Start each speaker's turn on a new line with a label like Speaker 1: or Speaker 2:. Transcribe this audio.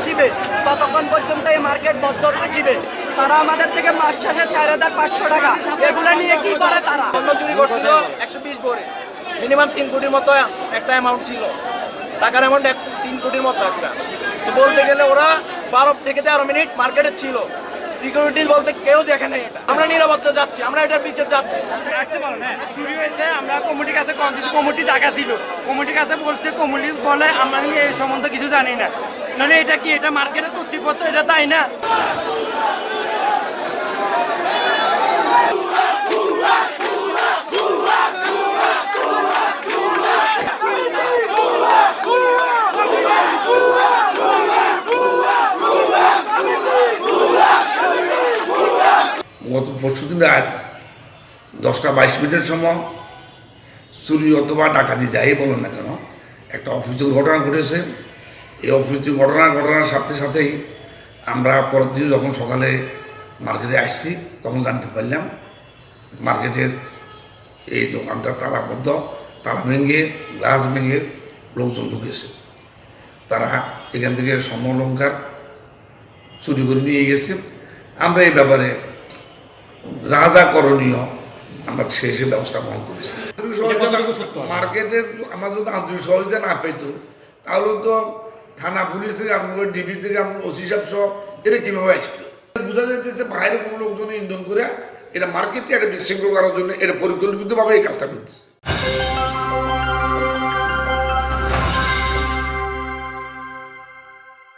Speaker 1: আসিবে ততক্ষণ পর্যন্ত এই মার্কেট বন্ধ থাকিবে। তারা আমাদের থেকে মাস শেষে 4500 টাকা এগুলো নিয়ে কি করে তারা?
Speaker 2: অন্য চুরি করছিল 120 ভরে, মিনিমাম 3 কোটির মতো একটা অ্যামাউন্ট ছিল, টাকার অ্যামাউন্ট 3 কোটির মতো একটা। তো বলতে গেলে ওরা 12 থেকে 13 মিনিট মার্কেটে ছিল, সিকিউরিটি বলতে কেউ দেখে নাই। এটা আমরা নিরাপত্তা যাচ্ছি, আমরা এটার পিছিয়ে যাচ্ছি।
Speaker 3: চুরি হয়েছে, আমরা কমিটির কাছে কমিটি টাকা ছিল, কমিটির কাছে বলছে, কমিটি বলে আমরা এই সম্বন্ধে কিছু জানি না। নাহলে এটা কি, এটা মার্কেটের কর্তৃপক্ষ, এটা তাই না?
Speaker 4: গত পরশুদিন রাত 10টা 22 মিনিটের সময় চুরি অথবা ডাকাতি যাই বলেন না কেন একটা অপ্রীতিকর ঘটনা ঘটেছে। এই অপ্রীতিকর ঘটনার সাথে সাথেই আমরা পরের দিন যখন সকালে মার্কেটে আসছি তখন জানতে পারলাম মার্কেটের এই দোকানটা তালাবদ্ধ, তালা ভেঙে গ্লাস ভেঙে লোকজন ঢুকেছে। তারা এখান থেকে স্বর্ণ অলংকার চুরি করে নিয়ে গেছে। আমরা এই ব্যাপারে যা যা করণীয় আমরা শেষে ব্যবস্থা গ্রহণ করেছি। মার্কেটের আমরা যদি আন্তরিক সহযোগিতা না পেত তাহলে তো থানা পুলিশ থেকে আরম্ভ করে ডিবি থেকে ওসি সাহেব সহ এরা কীভাবে আসবে? বোঝা যাইতেছে বাইরে কোনো লোকজন ইন্ধন করে এটা মার্কেটে একটা বিশৃঙ্খল করার জন্য এটা পরিকল্পিতভাবে এই কাজটা করতেছে।